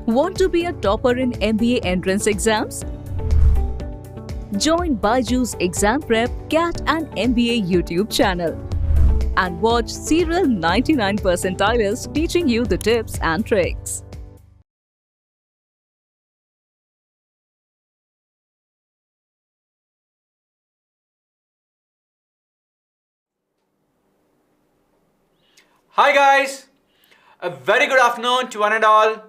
Want to be a topper in MBA entrance exams? Join BYJU'S Exam Prep, CAT and MBA YouTube channel and watch serial 99 percentilers teaching you the tips and tricks. Hi guys, a very good afternoon to one and all.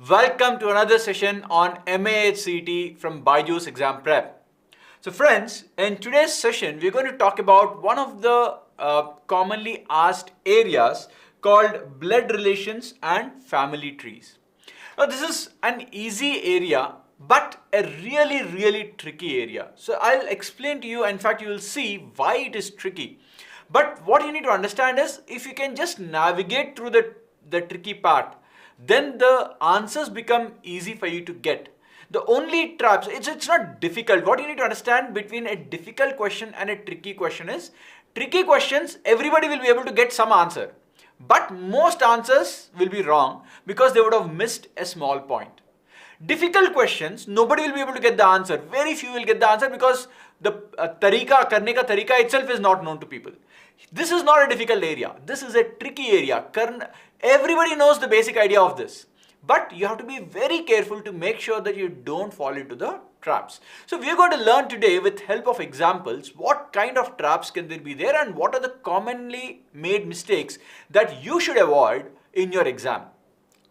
Welcome to another session on MAHCET from BYJU'S Exam Prep. So friends, in today's session, we're going to talk about one of the commonly asked areas called blood relations and family trees. Now this is an easy area, but a really tricky area. So I'll explain to you, in fact you will see why it is tricky. But what you need to understand is, if you can just navigate through the tricky part, then the answers become easy for you to get. The only traps, it's not difficult. What you need to understand between a difficult question and a tricky question is, tricky questions, everybody will be able to get some answer. But most answers will be wrong because they would have missed a small point. Difficult questions, nobody will be able to get the answer. Very few will get the answer because the karne ka tarika itself is not known to people. This is not a difficult area. This is a tricky area. Everybody knows the basic idea of this. But you have to be very careful to make sure that you don't fall into the traps. So we are going to learn today with help of examples what kind of traps can there be there and what are the commonly made mistakes that you should avoid in your exam.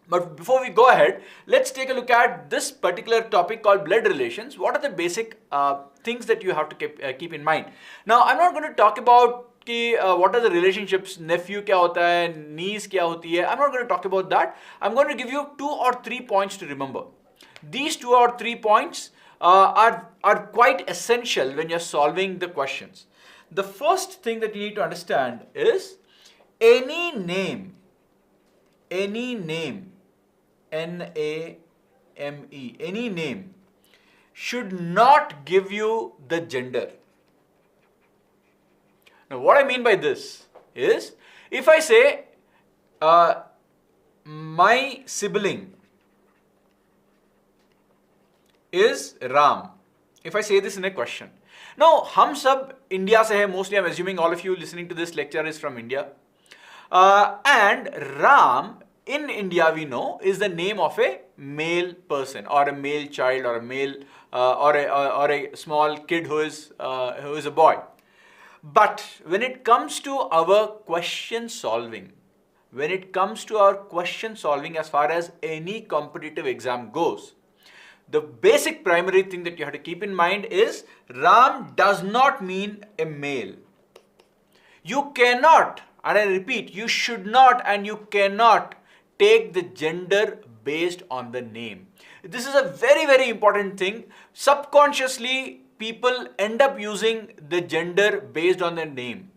But before we go ahead, let's take a look at this particular topic called blood relations. What are the basic things that you have to keep in mind? Now, I'm not going to talk about what are the relationships, nephew kya hota hai, niece kya hoti hai. I'm not going to talk about that. I'm going to give you 2 or 3 points to remember. These 2 or 3 points are quite essential when you're solving the questions. The first thing that you need to understand is any name, N-A-M-E, any name should not give you the gender. Now, what I mean by this is, if I say, my sibling is Ram, if I say this in a question. Now, hum sab India se hai, mostly I'm assuming all of you listening to this lecture is from India. And Ram, in India we know, is the name of a male person or a male child or a male or a small kid who is a boy. But when it comes to our question solving, as far as any competitive exam goes, the basic primary thing that you have to keep in mind is Ram does not mean a male. You cannot, and I repeat, you should not and you cannot take the gender based on the name. This is a very important thing. Subconsciously, people end up using the gender based on their name,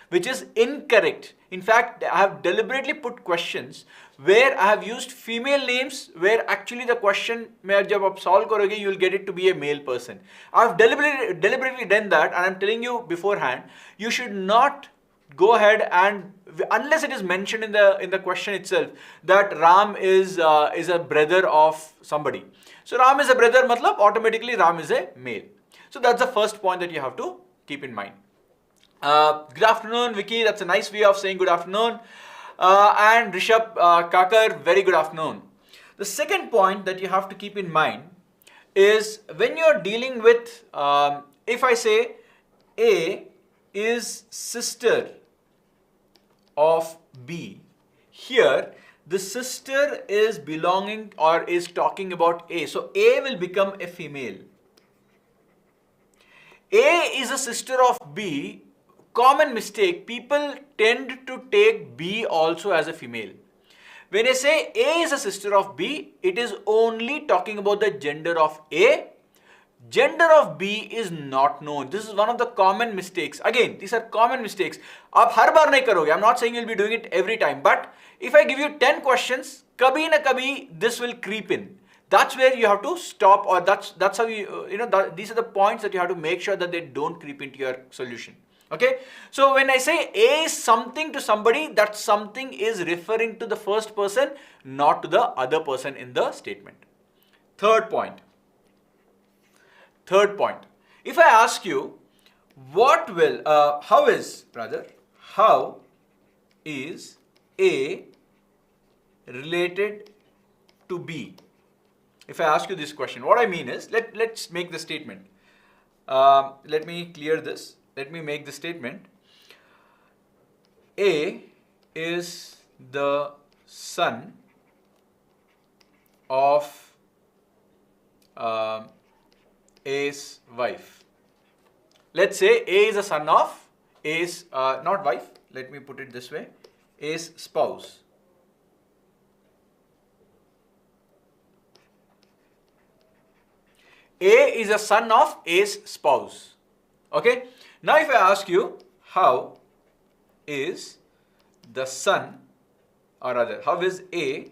which is incorrect. In fact, I have deliberately put questions where I have used female names, where actually the question, jab aap solve karoge, you will get it to be a male person. I have deliberately done that, and I'm telling you beforehand, you should not go ahead and, unless it is mentioned in the question itself, that Ram is a brother of somebody. So Ram is a brother, matlab automatically Ram is a male. So that's the first point that you have to keep in mind. Good afternoon, Vicky. That's a nice way of saying good afternoon. And Rishabh Kakar, very good afternoon. The second point that you have to keep in mind is when you're dealing with, if I say A is sister of B, here the sister is belonging or is talking about A. So A will become a female. A is a sister of B. Common mistake, people tend to take B also as a female. When I say A is a sister of B, it is only talking about the gender of A. Gender of B is not known. This is one of the common mistakes. Again, these are common mistakes. Aap har baar nahi karoge. I'm not saying you'll be doing it every time. But if I give you 10 questions, kabhi na kabhi this will creep in. That's where you have to stop, or that's how these are the points that you have to make sure that they don't creep into your solution. Okay, so when I say A is something to somebody, that something is referring to the first person, not to the other person in the statement. Third point. If I ask you, how is A related to B? If I ask you this question, what I mean is, let's make the statement. Let me clear this. Let me make the statement. A is the son of A's wife. Let's say A is a son of A's, not wife, let me put it this way, A's spouse. A is a son of A's spouse. Okay. Now if I ask you, how is the son, or rather, how is A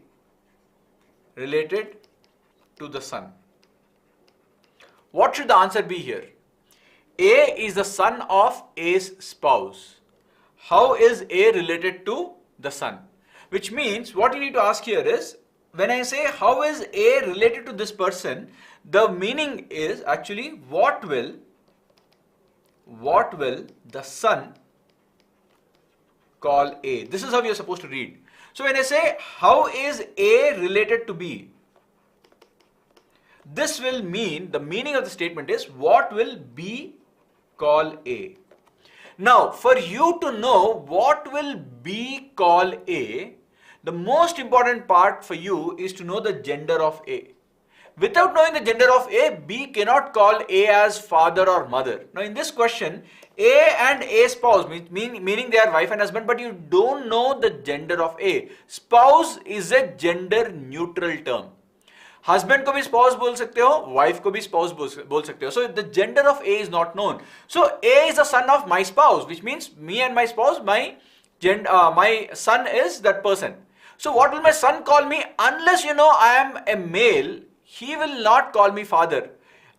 related to the son? What should the answer be here? A is the son of A's spouse. How is A related to the son? Which means what you need to ask here is, when I say how is A related to this person, the meaning is actually what will the son call A? This is how you are supposed to read. So when I say how is A related to B, this will mean, the meaning of the statement is what will B call A. Now for you to know what will B call A, the most important part for you is to know the gender of A. Without knowing the gender of A, B cannot call A as father or mother. Now in this question, A and A spouse, meaning they are wife and husband, but you don't know the gender of A. Spouse is a gender neutral term. Husband को भी spouse बोल सकते हो, wife को भी spouse बोल सकते हो. So the gender of A is not known. So A is the son of my spouse, which means me and my spouse, my son is that person. So what will my son call me? Unless you know I am a male, he will not call me father.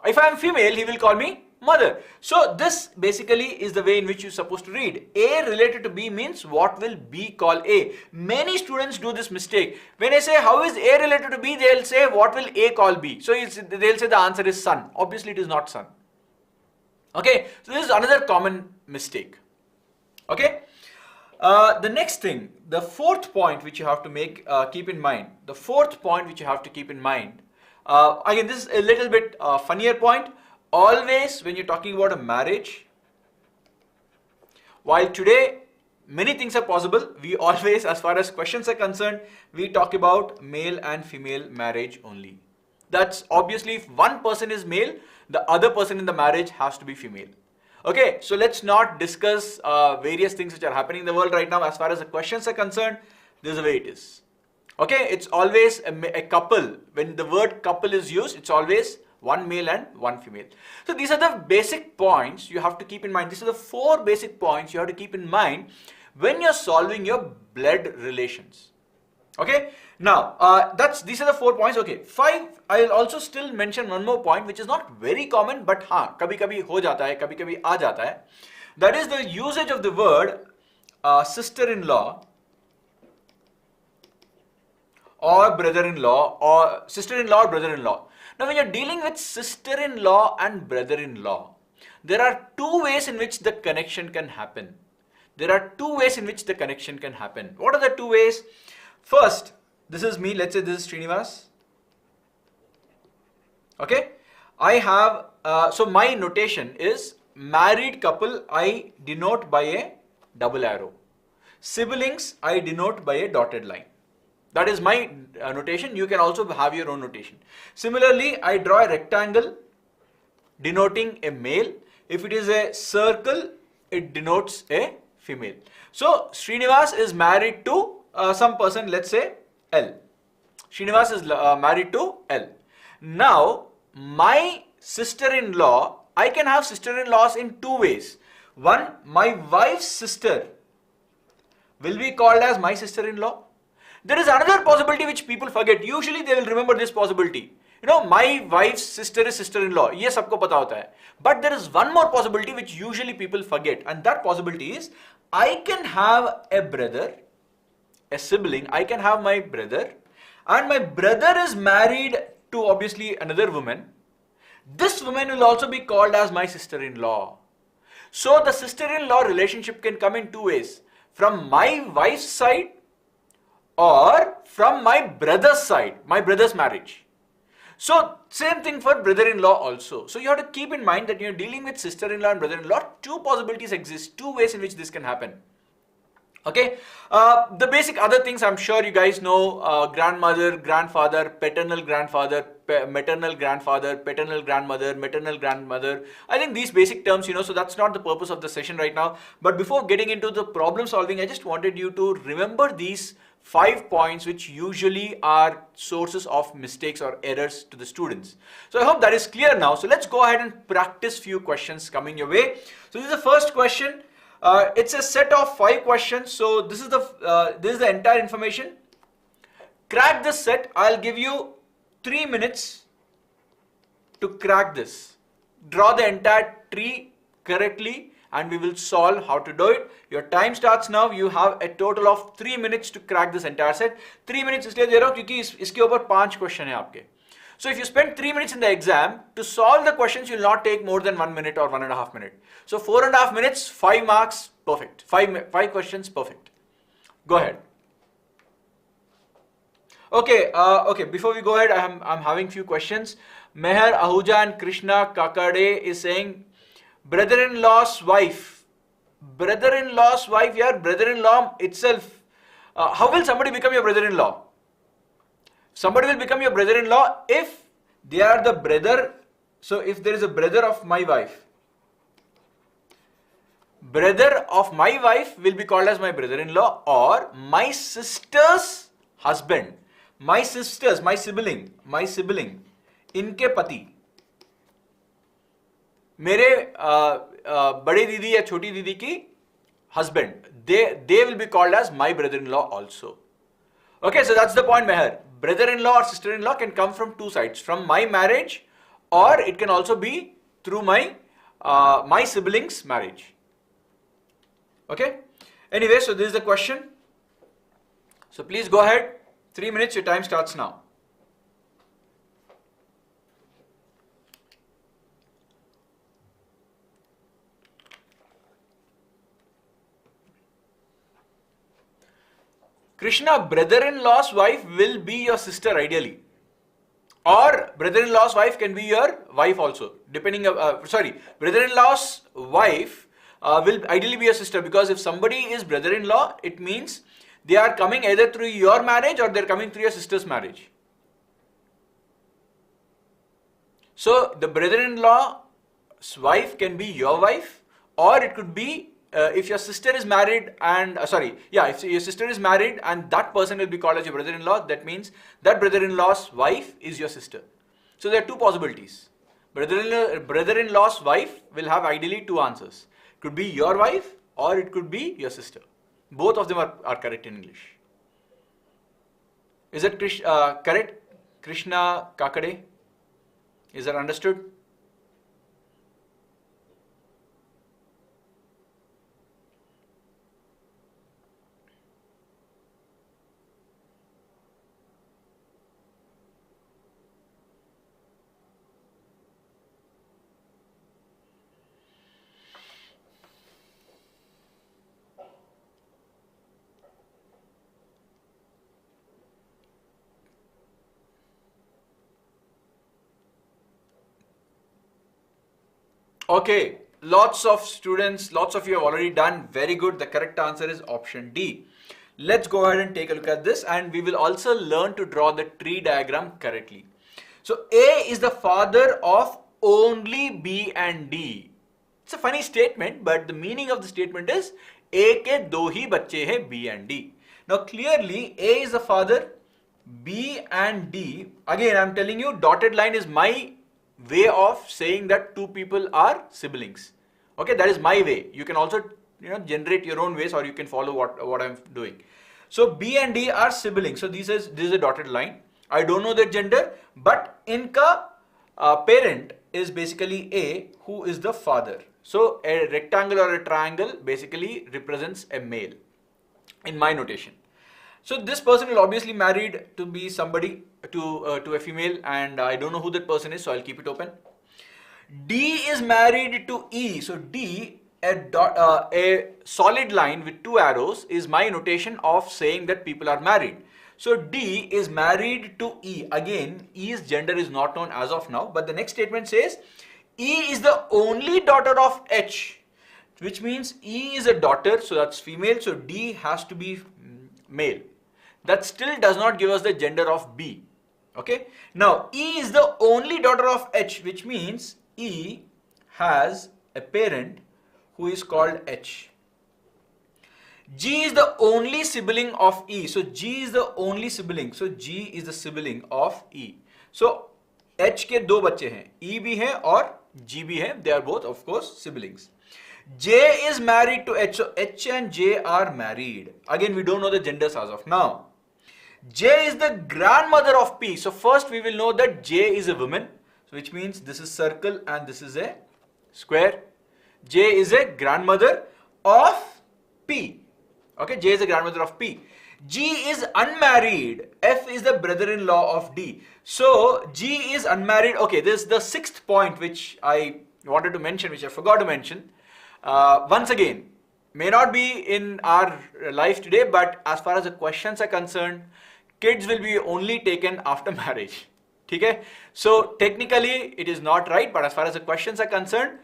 If I am female, he will call me mother. So this basically is the way in which you're supposed to read. A related to B means what will B call A. Many students do this mistake. When I say how is A related to B, they'll say what will A call B. So they'll say the answer is son. Obviously it is not son. Okay, so this is another common mistake. Okay. The next thing, the fourth point which you have to keep in mind. The fourth point which you have to keep in mind. Again, this is a little bit funnier point. Always when you're talking about a marriage, while today many things are possible, we always, as far as questions are concerned, we talk about male and female marriage only. That's obviously if one person is male, the other person in the marriage has to be female. Okay, so let's not discuss various things which are happening in the world right now. As far as the questions are concerned, this is the way it is. Okay, it's always a couple. When the word couple is used, it's always one male and one female. So these are the basic points you have to keep in mind. These are the 4 basic points you have to keep in mind when you're solving your blood relations. Okay, now these are the 4 points. Okay, 5, I'll also still mention one more point which is not very common, but kabhi kabhi ho jata hai, kabhi kabhi aa jata hai. That is the usage of the word sister-in-law or brother-in-law, or sister-in-law or brother-in-law. Now when you're dealing with sister-in-law and brother-in-law, there are 2 ways in which the connection can happen. There are 2 ways in which the connection can happen. What are the 2 ways? First, this is me, let's say this is Srinivas. Okay, I have, so my notation is married couple, I denote by a double arrow. Siblings, I denote by a dotted line. That is my notation. You can also have your own notation. Similarly, I draw a rectangle denoting a male. If it is a circle, it denotes a female. So, Srinivas is married to some person, let's say L. Srinivas is married to L. Now, my sister-in-law, I can have sister-in-laws in 2 ways. One, my wife's sister will be called as my sister-in-law. There is another possibility which people forget. Usually they will remember this possibility. my wife's sister is sister-in-law. ये सबको पता होता है. But there is one more possibility which usually people forget, and that possibility is I can have a brother, a sibling. I can have my brother, and my brother is married to obviously another woman. This woman will also be called as my sister-in-law. So the sister-in-law relationship can come in two ways: from my wife's side or from my brother's side, my brother's marriage. So same thing for brother-in-law also. So you have to keep in mind that you're dealing with sister-in-law and brother-in-law. Two possibilities exist, two ways in which this can happen. Okay, the basic other things I'm sure you guys know: grandmother, grandfather, paternal grandfather, maternal grandfather, paternal grandmother, maternal grandmother. I think these basic terms, so that's not the purpose of the session right now. But before getting into the problem solving, I just wanted you to remember these 5 points which usually are sources of mistakes or errors to the students. So I hope that is clear now. So let's go ahead and practice few questions coming your way. So this is the first question. It's a set of 5 questions. So this is the entire information. Crack this set. I'll give you 3 minutes to crack this. Draw the entire tree correctly and we will solve how to do it. Your time starts now. You have a total of 3 minutes to crack this entire set. 3 minutes इसलिए दे रहा हूँ क्योंकि इसके ऊपर 5 question है आपके. So if you spend 3 minutes in the exam, to solve the questions will not take more than 1 minute or 1.5 minutes. So 4.5 minutes, 5 marks, perfect. 5 questions, perfect. Go ahead. Okay, before we go ahead, I'm having few questions. Meher Ahuja and Krishna Kakade is saying, brother-in-law's wife. Brother-in-law's wife, yeah, brother-in-law itself. How will somebody become your brother-in-law? Somebody will become your brother-in-law if they are the brother. So if there is a brother of my wife, brother of my wife will be called as my brother-in-law, or my sister's husband, my sisters, my sibling, इनके पति, मेरे बड़े दीदी या छोटी दीदी की husband, they will be called as my brother-in-law also. Okay, so that's the point, Meher. Brother-in-law or sister-in-law can come from two sides, from my marriage, or it can also be through my my siblings' marriage. Okay. Anyway, so this is the question. So please go ahead. 3 minutes. Your time starts now. Krishna, brother-in-law's wife will be your sister ideally, or brother-in-law's wife can be your wife also, depending. Brother-in-law's wife will ideally be your sister, because if somebody is brother-in-law, it means they are coming either through your marriage or they are coming through your sister's marriage. So the brother-in-law's wife can be your wife, or it could be if your sister is married and if your sister is married and that person will be called as your brother-in-law, that means that brother-in-law's wife is your sister. So there are two possibilities. Brother-in-law's wife will have ideally two answers. It could be your wife or it could be your sister. Both of them are correct in English. Is that correct? Krishna Kakade? Is that understood? Okay, lots of students, lots of you have already done very good. The correct answer is option D. Let's go ahead and take a look at this, and we will also learn to draw the tree diagram correctly. So A is the father of only B and D. It's a funny statement, but the meaning of the statement is A के दो ही बच्चे हैं B and D. Now clearly A is the father, B and D. Again, I'm telling you, dotted line is my way of saying that two people are siblings. Okay, that is my way. You can also generate your own ways, or you can follow what I'm doing. So B and D are siblings. So this is a dotted line. I don't know their gender, but inka parent is basically A, who is the father. So a rectangle or a triangle basically represents a male in my notation. So this person will obviously married to be somebody, to a female, and I don't know who that person is, so I'll keep it open. D is married to E. So D, a solid line with two arrows, is my notation of saying that people are married. So D is married to E. Again, E's gender is not known as of now, but the next statement says E is the only daughter of H, which means E is a daughter, so that's female, so D has to be male. That still does not give us the gender of B. Okay. Now E is the only daughter of H, which means E has a parent who is called H. G is the only sibling of E. So G is the only sibling. So G is the sibling of E. So H के दो बच्चे हैं, E भी है और G भी है. They are both, of course, siblings. J is married to H. So H and J are married. Again, we don't know the genders as of now. J is the grandmother of P. So first we will know that J is a woman, which means this is circle and this is a square. J is a grandmother of P. Okay, J is the grandmother of P. G is unmarried. F is the brother-in-law of D. So G is unmarried. Okay, this is the sixth point which I wanted to mention, which I forgot to mention. Once again, may not be in our life today, but as far as the questions are concerned, kids will be only taken after marriage. Okay? So technically it is not right, but as far as the questions are concerned,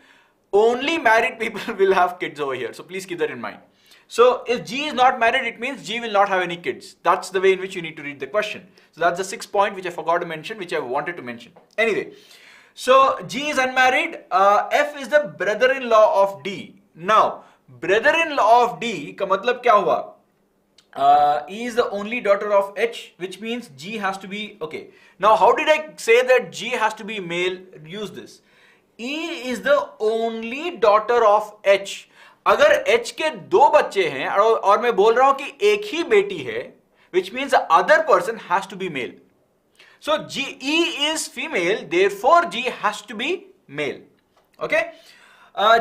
only married people will have kids over here. So please keep that in mind. So if G is not married, it means G will not have any kids. That's the way in which you need to read the question. So that's the sixth point which I forgot to mention, which I wanted to mention. Anyway, so G is unmarried. F is the brother-in-law of D. Now, brother-in-law of D का मतलब क्या हुआ? E is the only daughter of H, which means G has to be, okay. Now, how did I say that G has to be male? Use this. E is the only daughter of H. अगर H के दो बच्चे हैं और मैं बोल रहा हूं कि एक ही बेटी है, which means the other person has to be male. So E is female, therefore G has to be male. Okay?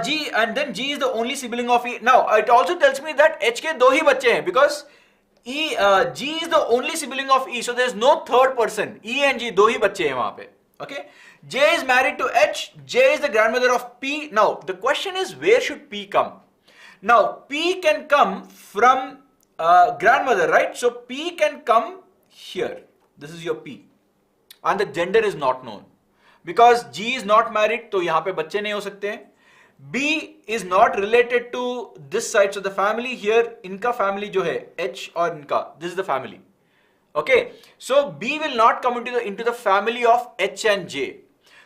G, and then G is the only sibling of E. Now it also tells me that H के दो ही बच्चे हैं because G is the only sibling of E, so there is no third person. E and G दो ही बच्चे हैं वहां पे. Okay? J is married to H. J is the grandmother of P. Now the question is, where should P come? Now P can come from grandmother, right? So P can come here. This is your P, and the gender is not known because G is not married, तो यहाँ पे बच्चे नहीं हो सकते हैं. B is not related to this side, so the family here, इनका family जो है H और इनका, this is the family. Okay, so B will not come into the family of H and J.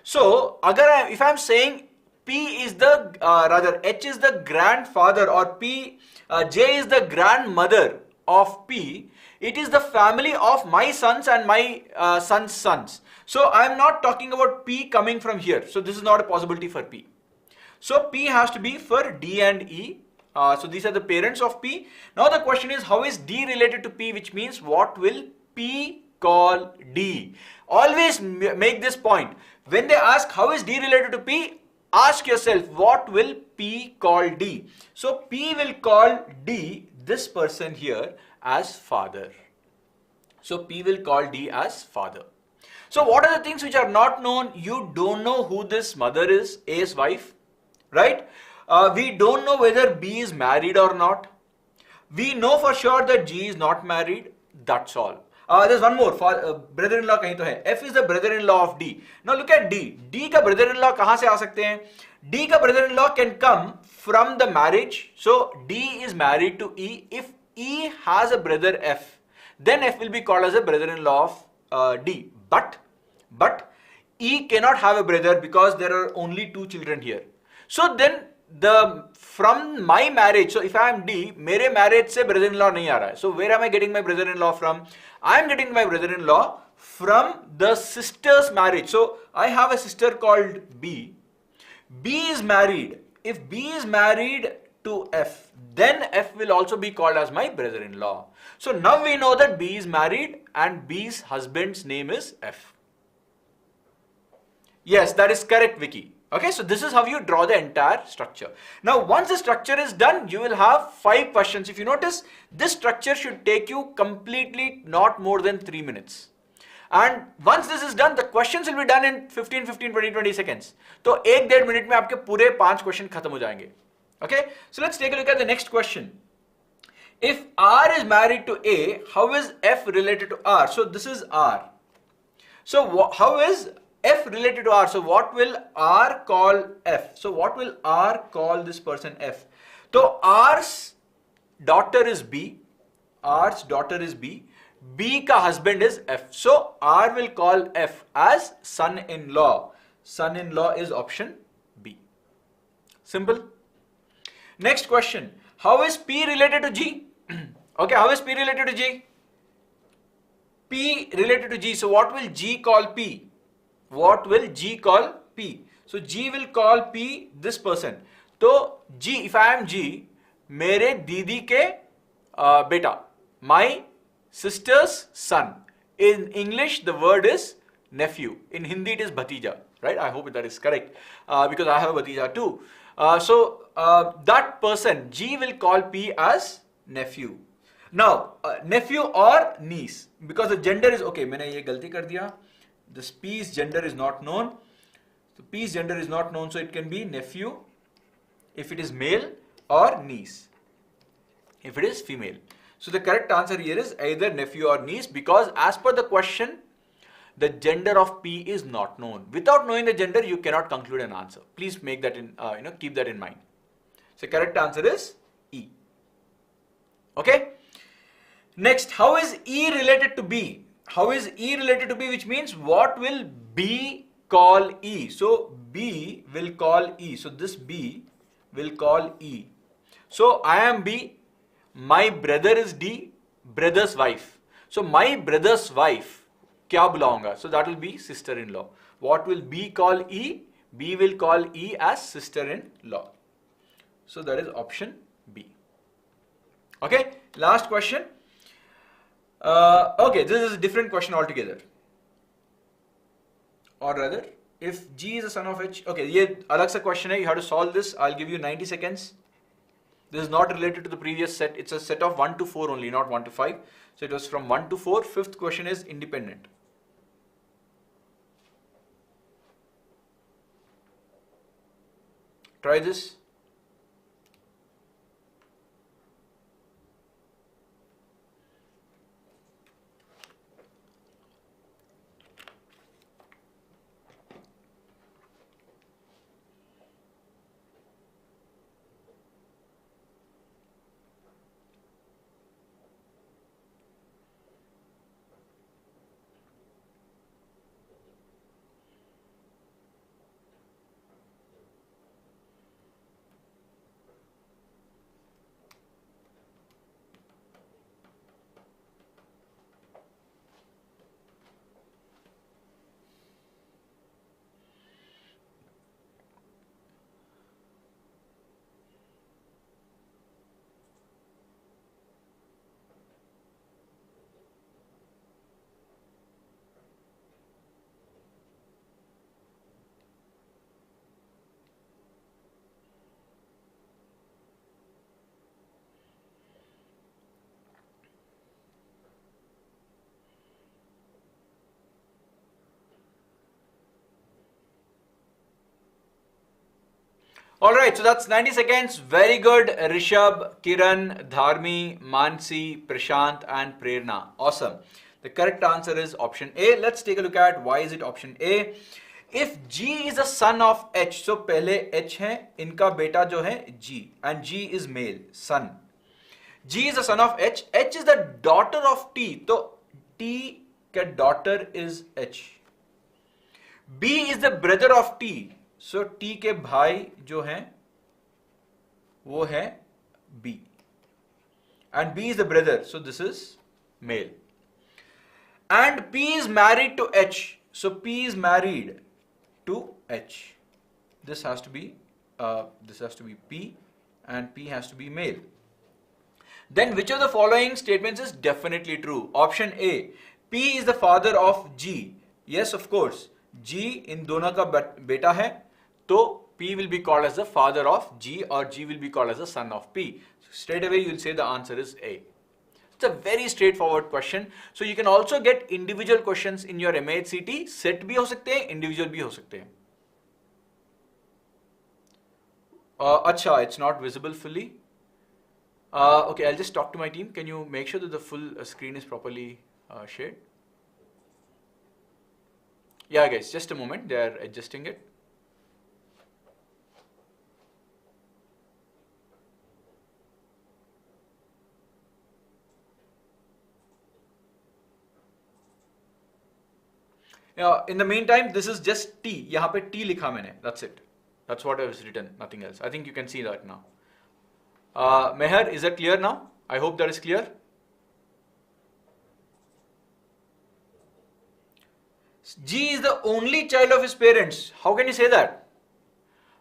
So if I am saying P is the rather H is the grandfather or J is the grandmother of P, it is the family of my sons and my sons' sons. So I am not talking about P coming from here. So this is not a possibility for P. So P has to be for D and E. So these are the parents of P. Now the question is, how is D related to P, which means what will P call D? Always make this point. When they ask how is D related to P, ask yourself, what will P call D? So P will call D, this person here, as father. So P will call D as father. So what are the things which are not known? You don't know who this mother is, A's wife, right? We don't know whether B is married or not. We know for sure that G is not married. That's all. There's one more. Brother-in-law कहीं तो है. F is the brother-in-law of D. Now look at D. D का brother-in-law कहाँ से आ सकते हैं? D का brother-in-law can come from the marriage. So D is married to E. If E has a brother F, then F will be called as a brother-in-law of D. But E cannot have a brother because there are only two children here. So then from my marriage, so if I am D, मेरे marriage से brother-in-law नहीं आ रहा है. So where am I getting my brother-in-law from? I am getting my brother-in-law from the sister's marriage. So I have a sister called B. B is married. If B is married to F, then F will also be called as my brother-in-law. So now we know that B is married and B's husband's name is F. Yes, that is correct, Vicky. Okay, so this is how you draw the entire structure. Now, once the structure is done, you will have 5 questions. If you notice, this structure should take you completely not more than 3 minutes. And once this is done, the questions will be done in 15, 20 seconds. So, 1-1.5 minute में आपके पूरे 5 questions खत्म हो जाएंगे. Okay, so let's take a look at the next question. If R is married to A, how is F related to R? So, this is R. So, how is F related to R? So what will R call F? So what will R call this person F? So R's daughter is B. R's daughter is B. B ka husband is F. So R will call F as son-in-law. Son-in-law is option B. Simple. Next question. How is P related to G? Okay, how is P related to G? P related to G. So what will G call P? What will G call P? So G will call P this person. So G, if I am G, मेरे दीदी के बेटा, my sister's son. In English, the word is nephew. In Hindi, it is bhatija. Right? I hope that is correct because I have a bhatija too. So that person, G, will call P as nephew. Now, nephew or niece, because the gender is okay. मैंने ये गलती कर दिया. This P's gender is not known. So P's gender is not known, so it can be nephew if it is male or niece if it is female. So the correct answer here is either nephew or niece, because as per the question, the gender of P is not known. Without knowing the gender, you cannot conclude an answer. Please make that in, keep that in mind. So correct answer is E. Okay. Next, how is E related to B? How is E related to B, which means what will B call E? So B will call E. So this B will call E. So I am B, my brother is D, brother's wife. So my brother's wife, क्या बुलाऊंगा? So that will be sister-in-law. What will B call E? B will call E as sister-in-law. So that is option B. Okay, last question. Okay, this is a different question altogether. Or rather, if G is a son of H, okay, ये अलग सा question है. You have to solve this. I'll give you 90 seconds. This is not related to the previous set. It's a set of 1 to 4 only, not 1 to 5. So it was from 1 to 4. Fifth question is independent. Try this. Alright, so that's 90 seconds. Very good. Rishabh, Kiran, Dharmi, Mansi, Prashant and Prerna. Awesome. The correct answer is option A. Let's take a look at why is it option A. If G is a son of H, so पहले H है, इनका बेटा जो है G, and G is male, son. G is a son of H. H is the daughter of T. So T का daughter is H. B is the brother of T. So T के भाई जो हैं वो है B. And B is the brother. So this is male. And P is married to H. So P is married to H. This has to be P and P has to be male. Then which of the following statements is definitely true? Option A, P is the father of G. Yes, of course. G in दोनों का बेटा है, तो P will be called as the father of G, or G will be called as the son of P. So straight away you will say the answer is A. It's a very straightforward question. So you can also get individual questions in your MAHCT. Set भी हो सकते हैं, individual भी हो सकते हैं. Acha, it's not visible fully. Okay, I'll just talk to my team. Can you make sure that the full screen is properly shared? Yeah, guys, just a moment. They are adjusting it. In the meantime, this is just T. यहाँ पे T लिखा मैंने. That's it. That's what I was written. Nothing else. I think you can see that now. Meher, is that clear now? I hope that is clear. G is the only child of his parents. How can you say that?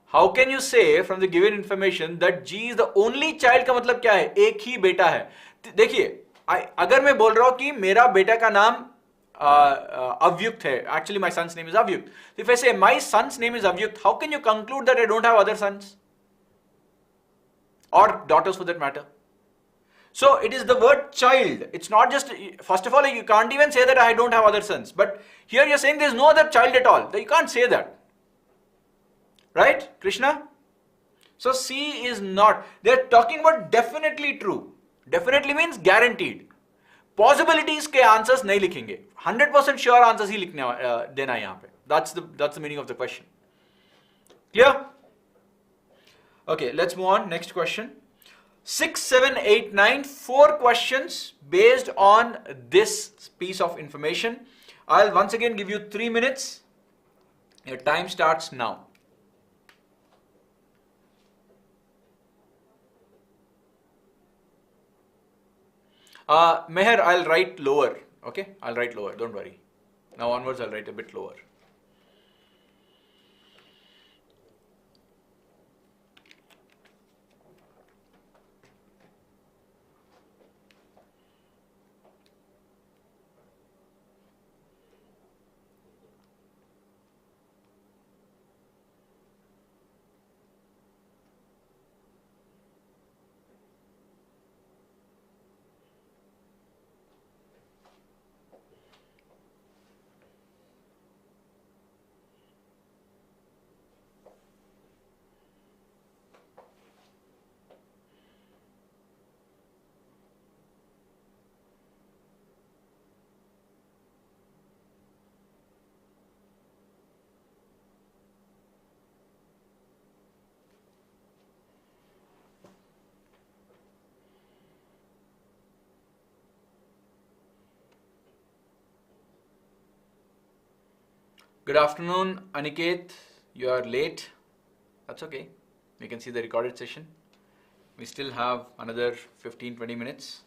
How can you say from the given information that G is the only child? का मतलब क्या है? एक ही बेटा है. देखिए, अगर मैं बोल रहा हूं कि मेरा बेटा का नाम Avyukt hai. Actually, my son's name is Avyukt. If I say my son's name is Avyukt, how can you conclude that I don't have other sons? Or daughters for that matter. So it is the word child. It's not just, first of all, you can't even say that I don't have other sons. But here you're saying there's no other child at all. You can't say that. Right, Krishna? So C is not. They're talking about definitely true. Definitely means guaranteed. Possibilities के answers नहीं लिखेंगे. 100% sure answers ही लिखने देना है यहाँ पे. That's the meaning of the question. Clear? Okay, let's move on. Next question. 6, 7, 8, 9. 4 questions based on this piece of information. I'll once again give you 3 minutes. Your time starts now. Meher, I'll write lower. Okay, I'll write lower. Don't worry. Now onwards, I'll write a bit lower. Good afternoon, Aniket. You are late. That's okay. We can see the recorded session. We still have another 15-20 minutes.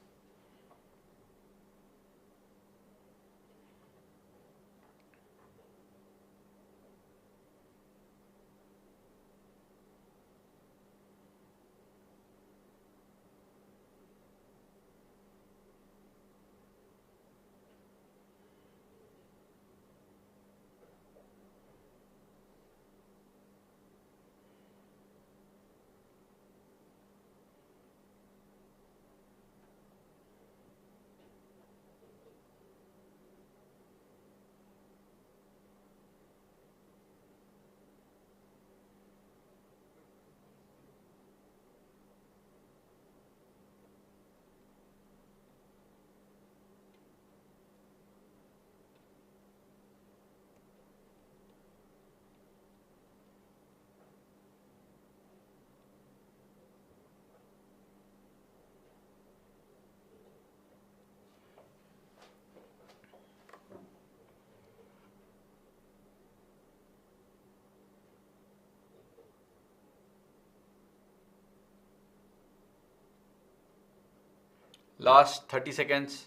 Last 30 seconds.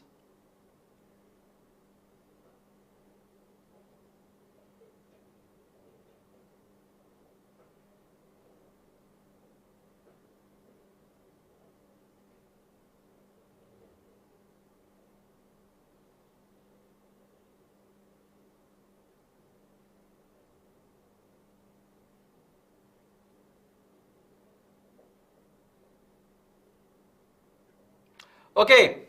Okay,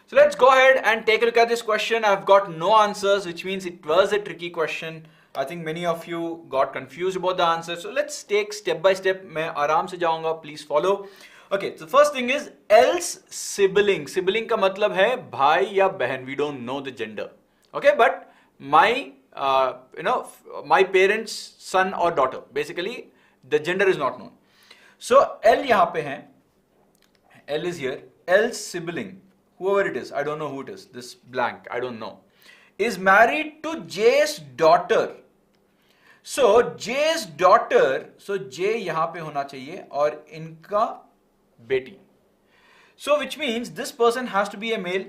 so let's go ahead and take a look at this question. I've got no answers, which means it was a tricky question. I think many of you got confused about the answer. So let's take step by step. मैं आराम से जाऊंगा. Please follow. Okay, so first thing is else sibling. Sibling का मतलब है भाई या बहन. We don't know the gender. Okay, but my my parents' son or daughter. Basically, the gender is not known. So L यहाँ पे है. L is here. Else sibling, whoever it is, I don't know who it is. This blank, I don't know, is married to J's daughter. So J's daughter, so J यहाँ पे होना चाहिए और इनका बेटी. So which means this person has to be a male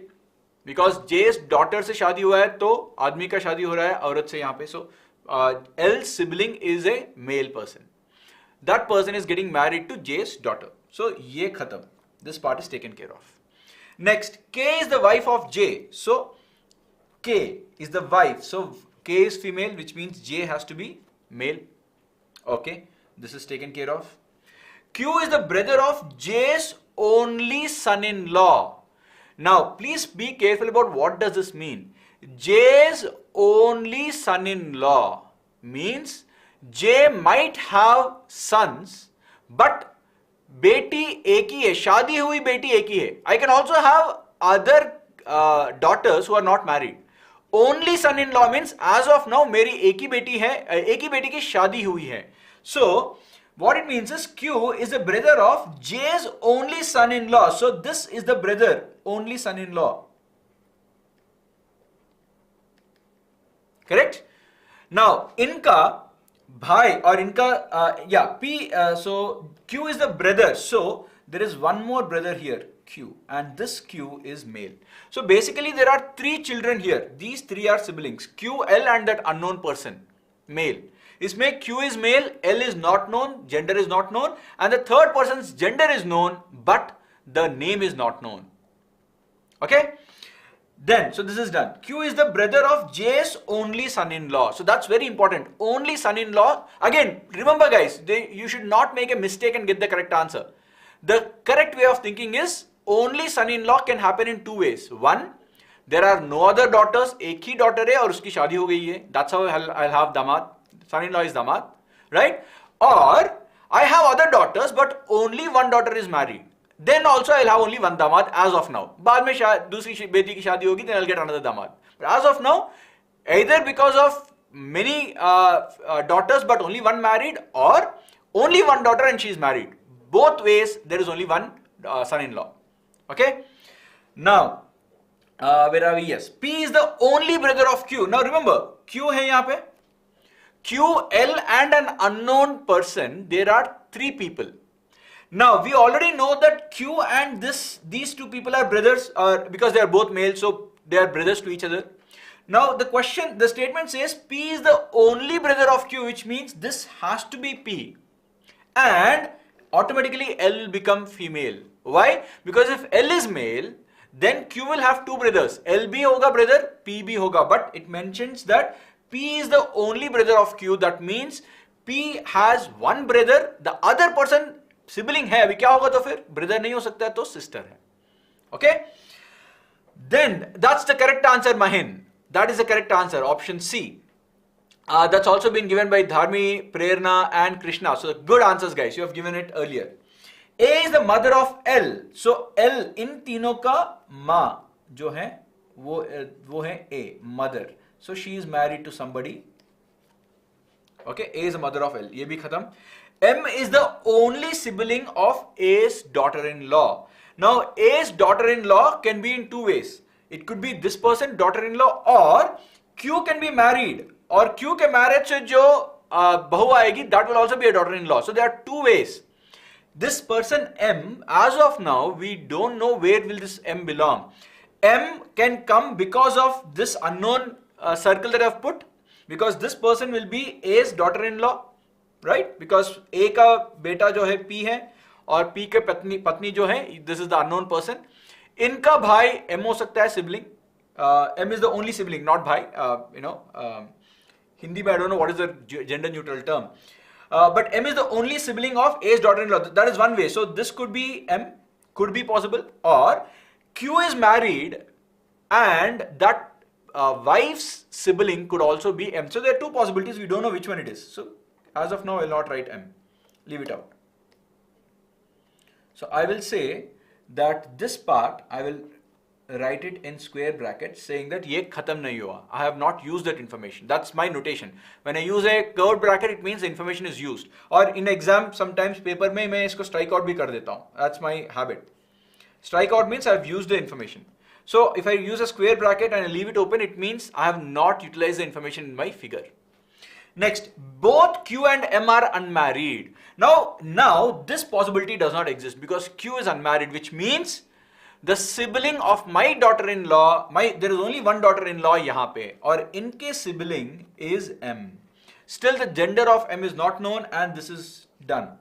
because J's daughter से शादी हुआ है तो आदमी का शादी हो रहा है औरत से यहाँ पे. So L's sibling is a male person. That person is getting married to J's daughter. So ये खत्म. This part is taken care of. Next, K is the wife of J. So K is the wife. So K is female, which means J has to be male. Okay, this is taken care of. Q is the brother of J's only son-in-law. Now, please be careful about what does this mean. J's only son-in-law means J might have sons, but बेटी एक ही है, शादी हुई बेटी एक ही है. I can also have other daughters who are not married. Only son-in-law means as of now मेरी एक ही बेटी है, एक ही बेटी की शादी हुई है. So what it means is Q is the brother of J's only son-in-law. So this is the brother, only son-in-law. Correct? Now इनका भाई और इनका P, so Q is the brother. So there is one more brother here, Q, and this Q is male. So basically there are three children here. These three are siblings, Q, L and that unknown person, male. इसमें Q is male, L is not known, gender is not known, and the third person's gender is known, but the name is not known. Okay? Then, so this is done. Q is the brother of J's only son-in-law. So that's very important. Only son-in-law. Again, remember guys, you should not make a mistake and get the correct answer. The correct way of thinking is only son-in-law can happen in two ways. One, there are no other daughters. एक ही daughter है और उसकी शादी हो गई है. That's how I'll have damad. Son-in-law is damad, right? Or I have other daughters, but only one daughter is married. Then also I'll have only one damad as of now. बाद में दूसरी बेटी की शादी होगी, then I'll get another damad. But as of now, either because of many daughters but only one married, or only one daughter and she is married. Both ways there is only one son-in-law. Okay. Now, where are we? Yes. P is the only brother of Q. Now remember, Q है यहाँ पे. Q, L and an unknown person. There are three people. Now we already know that Q and these two people are brothers, because they are both male, so they are brothers to each other. Now the statement says P is the only brother of Q, which means this has to be P, and automatically L will become female. Why? Because if L is male, then Q will have two brothers. L भी होगा brother, P भी होगा. But it mentions that P is the only brother of Q. That means P has one brother. The other person sibling है, अभी क्या होगा तो फिर ब्रदर नहीं हो सकता है तो सिस्टर है. Okay, then that's the correct answer Mahin. That is the correct answer, option C. That's also been given by Dharmi, Prerna and Krishna. So good answers guys, you have given it earlier. A is the mother of L. So L इन तीनों का माँ जो है वो है A, mother. So she is married to somebody. Okay, A is the mother of L. ये भी खत्म. M is the only sibling of A's daughter-in-law. Now A's daughter-in-law can be in two ways. It could be this person, daughter-in-law, or Q can be married. और Q के marriage से जो बहू आएगी, that will also be a daughter-in-law. So there are two ways. This person M, as of now, we don't know where will this M belong. M can come because of this unknown circle that I've put, because this person will be A's daughter-in-law. Right? Because A का बेटा जो है P है और P के पत्नी जो है, this is the unknown person. इनका भाई M हो सकता है, sibling. M is the only sibling, not भाई. Hindi में I don't know what is the gender neutral term. But M is the only sibling of A's daughter-in-law. That is one way. So this could be M, could be possible. Or Q is married and that wife's sibling could also be M. So there are two possibilities. We don't know which one it is. So as of now, I will not write M. Leave it out. So I will say that this part, I will write it in square brackets saying that ye khatam nahi hua. I have not used that information. That's my notation. When I use a curved bracket, it means the information is used. Or in exam, sometimes paper mein main isko strike out bhi kar deta hu. That's my habit. Strike out means I have used the information. So if I use a square bracket and I leave it open, it means I have not utilized the information in my figure. Next, both Q and M are unmarried. Now this possibility does not exist because Q is unmarried, which means the sibling of my daughter-in-law, there is only one daughter-in-law yahan pe, or inke sibling is M. Still the gender of M is not known and this is done.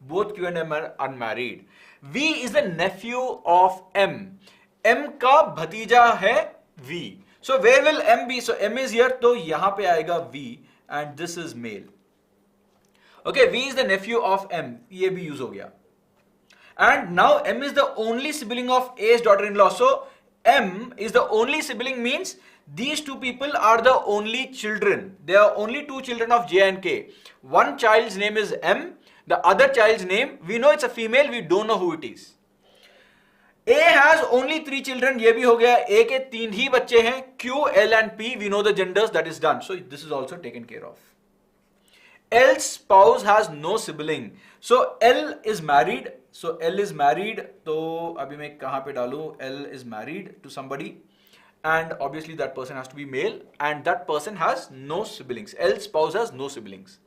Both Q and M are unmarried. V is the nephew of M. M ka bhatija hai V. So where will M be? So M is here, so yahan pe aayega V and this is male. Okay, V is the nephew of M. Ye bhi use ho gaya. And now M is the only sibling of A's daughter-in-law. So M is the only sibling means these two people are the only children. There are only two children of J and K. One child's name is M. The other child's name, we know it's a female, we don't know who it is. A has only 3 children, ye bhi ho gaya. A ke 3 hi bacche hain. Q, L and P, we know the genders, that is done. So this is also taken care of. L's spouse has no sibling. So L is married. So L is married. So abhi main kahan pe dalu? L is married to somebody. And obviously that person has to be male. And that person has no siblings. L's spouse has no siblings.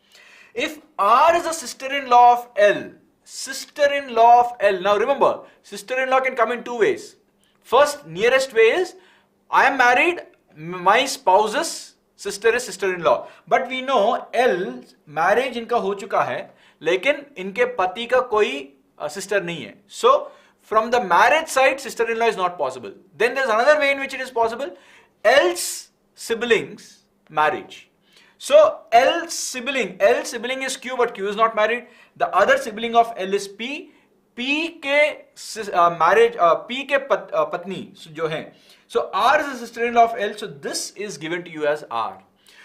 If R is a sister-in-law of L, sister-in-law of L. Now remember, sister-in-law can come in two ways. First, nearest way is, I am married, my spouse's sister is sister-in-law. But we know L, marriage इनका हो चुका है, लेकिन इनके पति का कोई sister नहीं है. So, from the marriage side, sister-in-law is not possible. Then there is another way in which it is possible. L's siblings marriage. So L sibling is Q, but Q is not married. The other sibling of L is P. P ke marriage, P ke patni jo hai. So R is a sister-in-law of L. So this is given to you as R.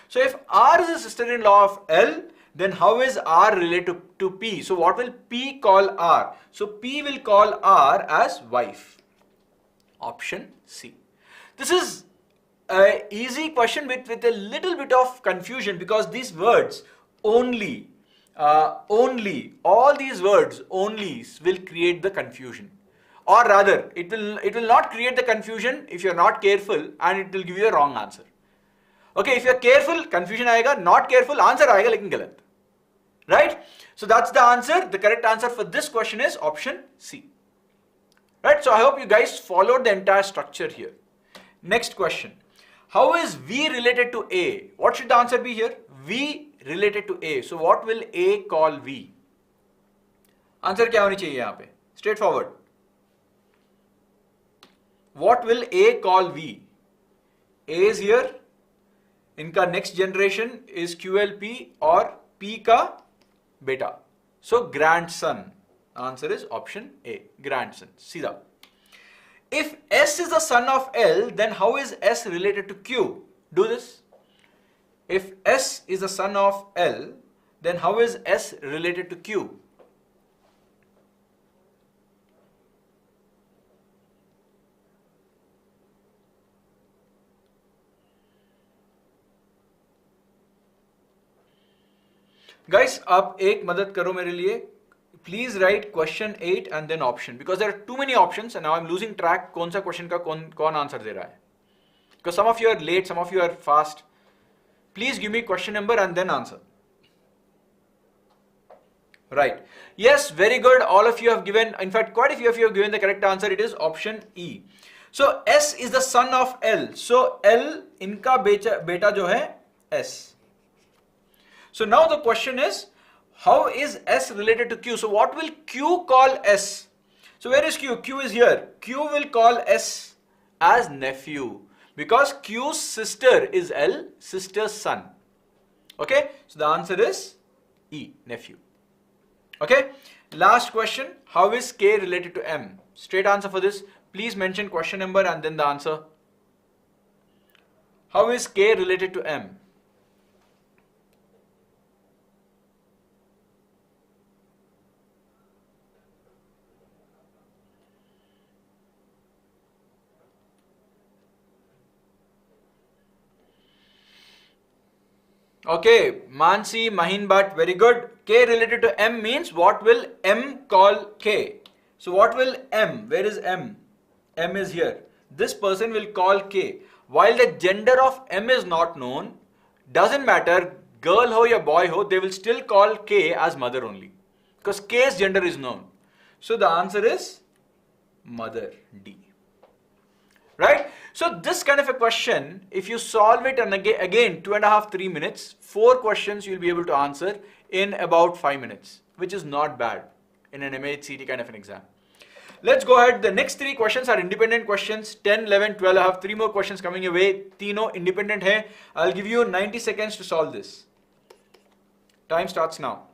So if R is a sister-in-law of L, then how is R related to P? So what will P call R? So P will call R as wife. Option C. This is an easy question with a little bit of confusion because these words only, all these words only will create the confusion. Or rather, it will not create the confusion if you are not careful and it will give you a wrong answer. Okay, if you are careful, confusion aayega, not careful, answer aayega lekin galat. Right? So that's the answer. The correct answer for this question is option C. Right? So I hope you guys followed the entire structure here. Next question. How is V related to A? What should the answer be here? V related to A. So what will A call V? Answer क्या होनी चाहिए यहाँ पे? Straightforward. What will A call V? A is here. इनका next generation is QLP or P का beta. So grandson. Answer is option A. Grandson. सीधा. If S is the son of L, then how is S related to Q? Do this. If S is the son of L, then how is S related to Q? Guys, आप एक मदद करो मेरे लिए. Please write question 8 and then option because there are too many options and now I'm losing track कौन सा question का कौन answer दे रहा है. Because some of you are late, some of you are fast. Please give me question number and then answer. Right. Yes, very good. All of you have given, in fact, quite a few of you have given the correct answer. It is option E. So S is the son of L. So L इनका बेटा जो है S. So now the question is, how is S related to Q? So what will Q call S? So where is Q? Q is here. Q will call S as nephew because Q's sister is L, sister's son. Okay, so the answer is E, nephew. Okay, last question. How is K related to M? Straight answer for this. Please mention question number and then the answer. How is K related to M? Okay, Mansi, Mahin Bhatt, very good. K related to M means what will M call K? So what will M? Where is M? M is here. This person will call K. While the gender of M is not known, doesn't matter, girl ho ya boy ho, they will still call K as mother only. Because K's gender is known. So the answer is mother, D. Right? So this kind of a question, if you solve it and again 2.5, 3 minutes, 4 questions you'll be able to answer in about 5 minutes, which is not bad in an MAHCT kind of an exam. Let's go ahead. The next 3 questions are independent questions. 10, 11, 12. I have 3 more questions coming your way. Tino independent hai. I'll give you 90 seconds to solve this. Time starts now.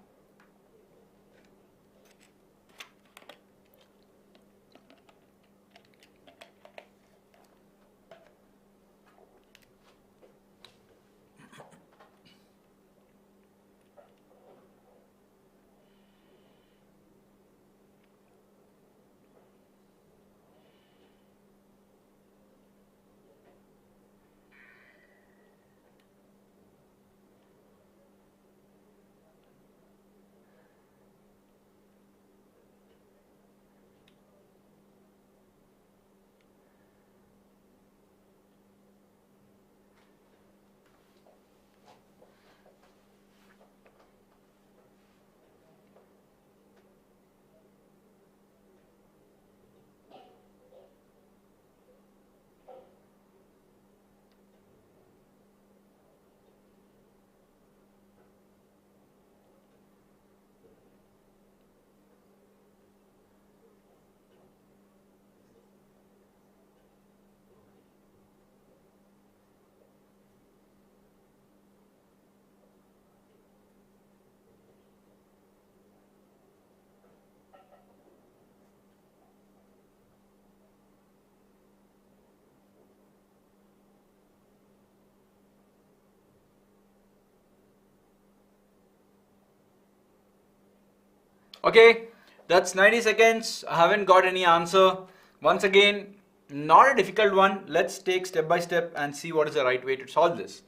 Okay, that's 90 seconds. I haven't got any answer. Once again, not a difficult one. Let's take step by step and see what is the right way to solve this.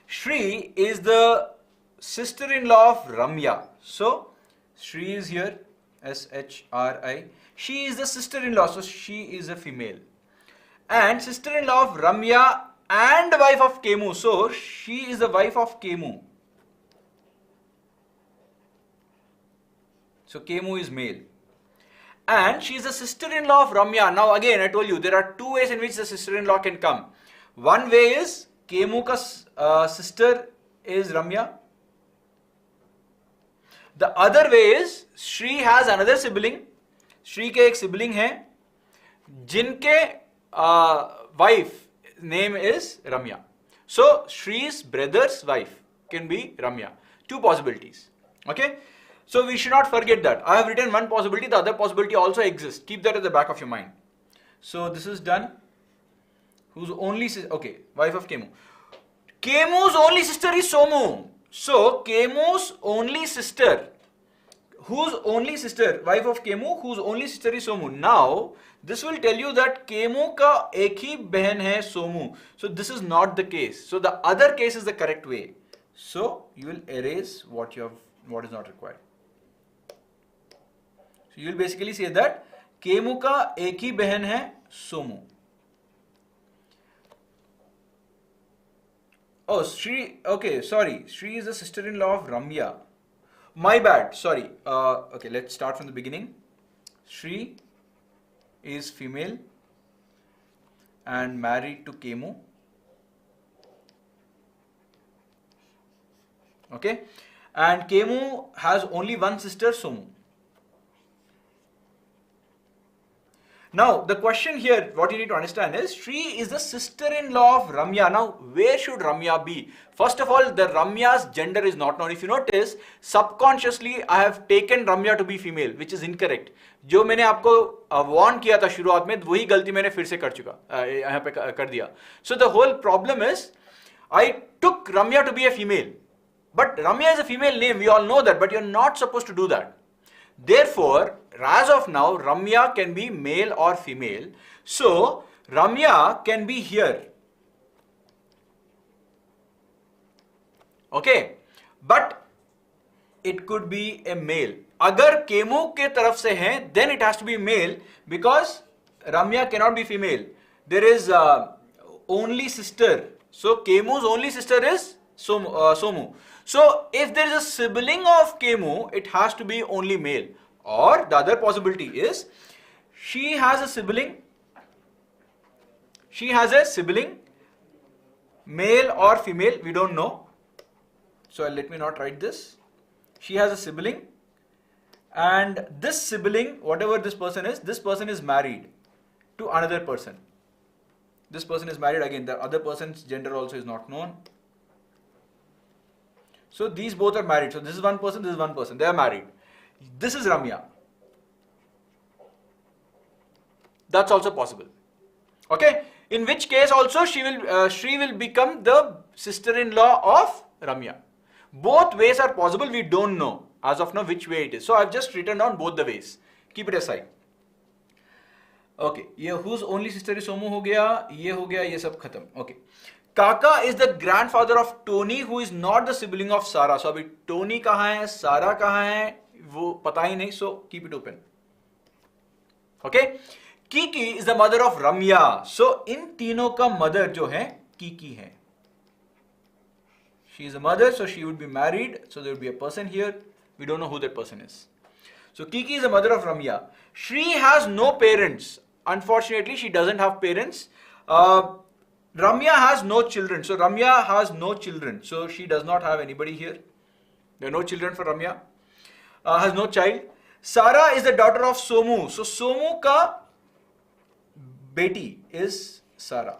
Shri is the sister-in-law of Ramya. So, Shri is here, S-H-R-I. She is the sister-in-law, so she is a female. And sister-in-law of Ramya and wife of Kemu. So, she is the wife of Kemu. So Kemu is male. And she is the sister-in-law of Ramya. Now again, I told you, there are 2 ways in which the sister-in-law can come. One way is, Kemu ka sister is Ramya. The other way is, Shri has another sibling. Shri ke ek sibling hai, jinke wife name is Ramya. So Shri's brother's wife can be Ramya. 2 possibilities. Okay. So we should not forget that. I have written one possibility, the other possibility also exists. Keep that at the back of your mind. So this is done. Whose only sister, okay, wife of Kemu. Kemu's only sister is Somu. So Kemu's only sister, whose only sister, wife of Kemu, whose only sister is Somu. Now, this will tell you that Kemu ka ek hi behan hai Somu. So this is not the case. So the other case is the correct way. So you will erase what is not required. So you will basically say that Kemu ka ek hi behan hai Somu. Oh, Shri, okay, sorry. Shri is the sister-in-law of Ramya. My bad, sorry. Okay, let's start from the beginning. Shri is female and married to Kemu. Okay, and Kemu has only one sister, Somu. Now, the question here, what you need to understand is, Shri is the sister-in-law of Ramya. Now, where should Ramya be? First of all, the Ramya's gender is not known. If you notice, subconsciously, I have taken Ramya to be female, which is incorrect. जो मैंने आपको warn किया था शुरुआत में, वही गलती मैंने फिर से कर चुका, यहाँ पे कर दिया. So the whole problem is, I took Ramya to be a female. But Ramya is a female name, we all know that, but you're not supposed to do that. Therefore, as of now, Ramya can be male or female. So, Ramya can be here. Okay, but it could be a male. अगर chemo के तरफ से हैं, then it has to be male because Ramya cannot be female. There is only sister. So, Kemu's only sister is Somu. So, if there is a sibling of Kemu, it has to be only male. Or the other possibility is, she has a sibling, male or female, we don't know. So, let me not write this. She has a sibling, and this sibling, whatever this person is married to another person. This person is married, again, the other person's gender also is not known. So these both are married. So this is one person, they are married. This is Ramya. That's also possible. Okay? In which case also Shri will become the sister-in-law of Ramya. Both ways are possible, we don't know as of now which way it is. So I've just written down both the ways. Keep it aside. Okay, ये whose only sister is Somu हो गया, ये सब खत्म. Okay. Kaka is the grandfather of Tony, who is not the sibling of Sarah. So अभी Tony कहाँ है, Sarah कहाँ है, वो पता ही नहीं. So keep it open. Okay. Kiki is the mother of Ramya. So इन तीनों का mother जो है Kiki है. She is a mother, so she would be married. So there would be a person here. We don't know who that person is. So Kiki is the mother of Ramya. Shri has no parents. Unfortunately, she doesn't have parents. Ramya has no children. So Ramya has no children. So she does not have anybody here. There are no children for Ramya. Has no child. Sarah is the daughter of Somu. So Somu ka beti is Sarah.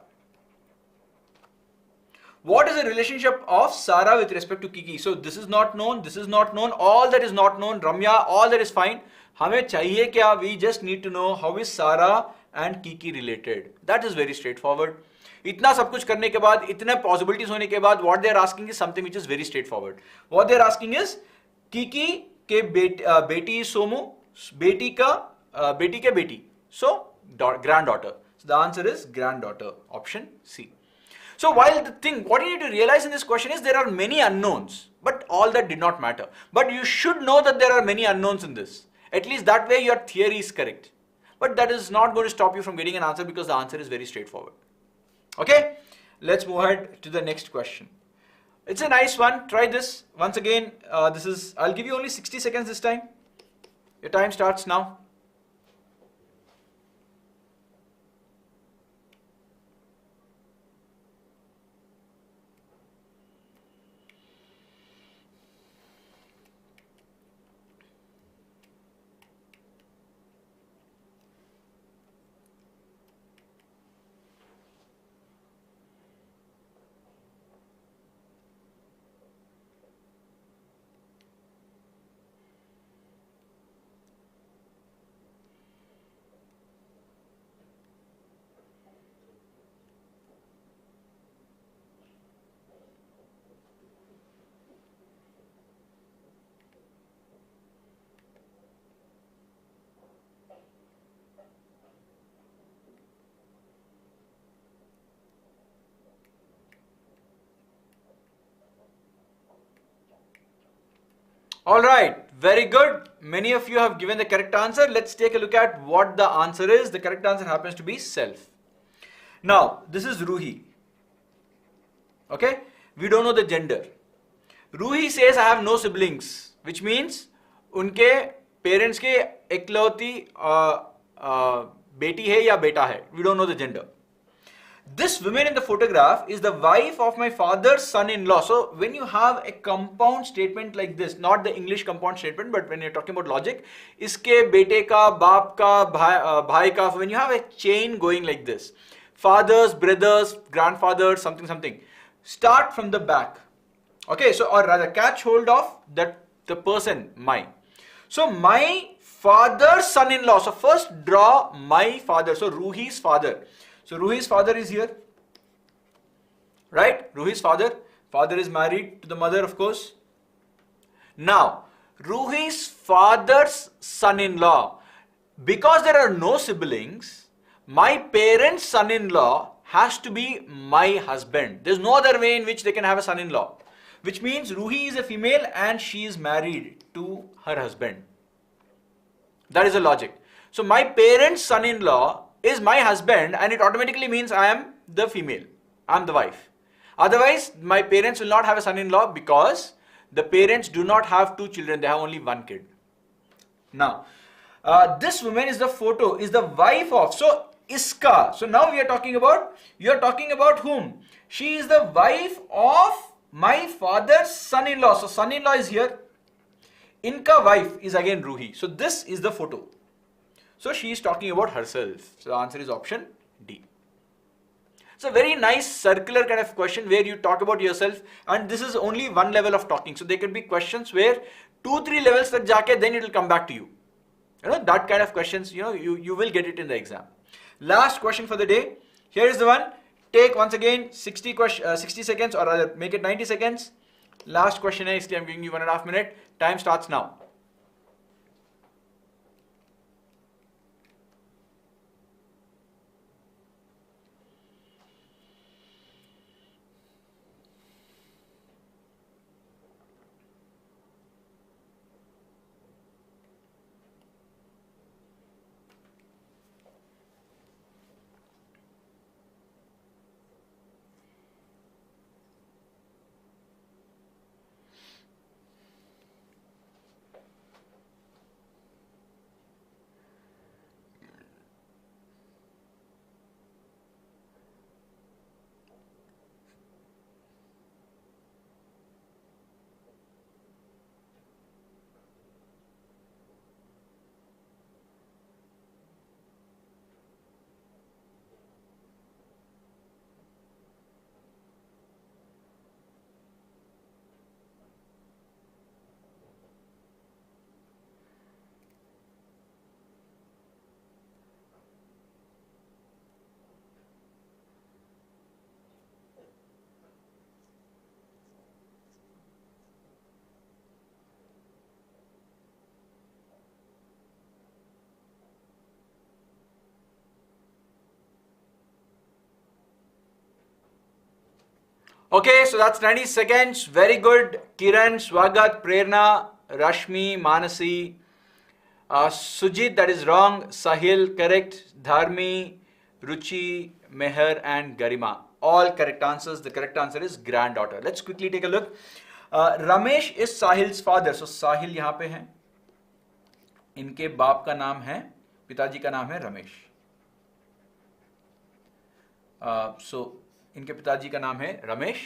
What is the relationship of Sarah with respect to Kiki? So this is not known, this is not known, all that is not known, Ramya, all that is fine. हमें चाहिए क्या? We just need to know how is Sarah and Kiki related. That is very straightforward. इतना सब कुछ करने के बाद, इतने possibilities होने के बाद, what they are asking is something which is very straightforward. What they are asking is, Kiki के बेटी Somu, बेटी के बेटी. So, granddaughter. So the answer is granddaughter, option C. So while the thing, what you need to realize in this question is there are many unknowns, but all that did not matter. But you should know that there are many unknowns in this. At least that way your theory is correct. But that is not going to stop you from getting an answer because the answer is very straightforward. Okay, let's move ahead to the next question. It's a nice one. Try this. Once again, I'll give you only 60 seconds this time. Your time starts now. All right, very good. Many of you have given the correct answer. Let's take a look at what the answer is. The correct answer happens to be self. Now, this is Ruhi. Okay, we don't know the gender. Ruhi says, I have no siblings, which means उनके parents के इकलौती बेटी है या बेटा है. We don't know the gender. This woman in the photograph is the wife of my father's son-in-law. So when you have a compound statement like this, not the English compound statement, but when you're talking about logic, iske bete ka, baap ka, bhai ka, when you have a chain going like this, fathers, brothers, grandfathers, something, something, start from the back. Okay, so or rather catch hold of that the person, my. So my father's son-in-law. So first draw my father. So Ruhi's father. So Ruhi's father is here, right? Ruhi's father. Father is married to the mother, of course. Now, Ruhi's father's son-in-law. Because there are no siblings, my parents' son-in-law has to be my husband. There's no other way in which they can have a son-in-law. Which means Ruhi is a female and she is married to her husband. That is the logic. So my parents' son-in-law is my husband, and it automatically means I am the female. I am the wife. Otherwise, my parents will not have a son-in-law because the parents do not have two children. They have only one kid. Now, this woman is the photo, is the wife of. So, iska. So now we are talking about, you are talking about whom? She is the wife of my father's son-in-law. So son-in-law is here. Inka wife is again Ruhi. So this is the photo. So she is talking about herself. So the answer is option D. It's a very nice circular kind of question where you talk about yourself, and this is only one level of talking. So there could be questions where 2-3 levels tak jaake, then it will come back to you. You know, that kind of questions, you know, you will get it in the exam. Last question for the day. Here is the one. Take once again 60 seconds, or rather make it 90 seconds. Last question is, I'm giving you 1.5 minutes. Time starts now. Okay, so that's 90 seconds. Very good. Kiran, Swagat, Prerna, Rashmi, Manasi, Sujit, that is wrong. Sahil, correct. Dharmi, Ruchi, Meher, and Garima. All correct answers. The correct answer is granddaughter. Let's quickly take a look. Ramesh is Sahil's father. So Sahil यहाँ पे हैं. इनके बाप का नाम है, पिताजी का नाम है रमेश. So इनके पिताजी का नाम है Ramesh,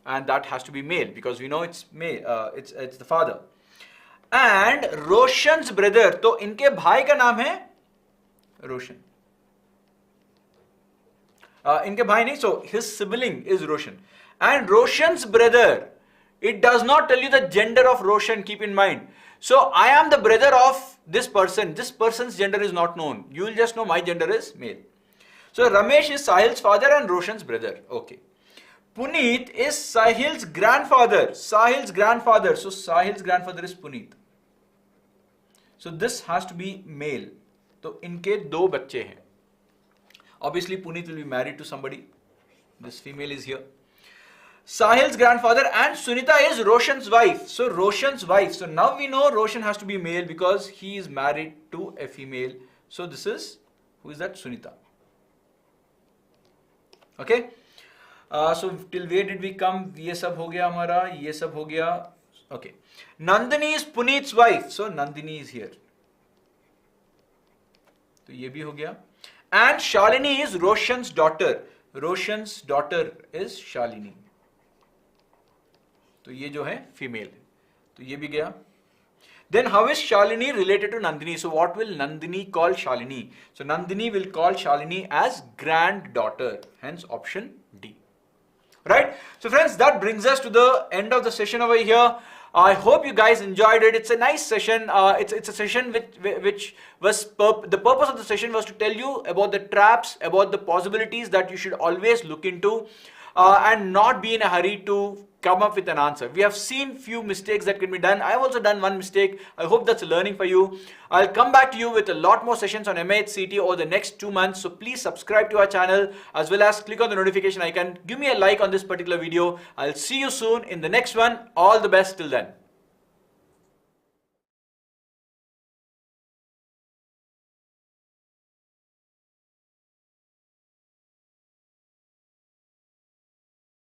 and that has to be male because we know it's male. It's the father. And Roshan's brother, तो इनके भाई का नाम है रोशन. इनके भाई नहीं, so his sibling is Roshan. And Roshan's brother, it does not tell you the gender of Roshan, keep in mind. So I am the brother of this person. This person's gender is not known. You will just know my gender is male. So Ramesh is Sahil's father and Roshan's brother. Okay. Puneet is Sahil's grandfather. Sahil's grandfather. So Sahil's grandfather is Puneet. So this has to be male. तो इनके दो बच्चे हैं. Obviously Puneet will be married to somebody. This female is here. Sahil's grandfather and Sunita is Roshan's wife. So Roshan's wife. So now we know Roshan has to be male because he is married to a female. So this is, who is that? Sunita. Okay. So till where did we come? ये सब हो गया हमारा, ये सब हो गया. Okay. Nandini is Puneet's wife. So Nandini is here. तो ये भी हो गया. And Shalini is Roshan's daughter. Roshan's daughter is Shalini. तो ये जो है फीमेल है, तो ये भी गया. Then how is Shalini related to Nandini? So what will Nandini call Shalini? So Nandini will call Shalini as granddaughter. Hence option D. Right? So friends, that brings us to the end of the session over here. I hope you guys enjoyed it. It's a nice session. It's a session which was the purpose of the session was to tell you about the traps, about the possibilities that you should always look into, and not be in a hurry to come up with an answer. We have seen few mistakes that can be done. I've also done one mistake. I hope that's learning for you. I'll come back to you with a lot more sessions on MAHCET over the next 2 months. So please subscribe to our channel as well as click on the notification icon. Give me a like on this particular video. I'll see you soon in the next one. All the best till then.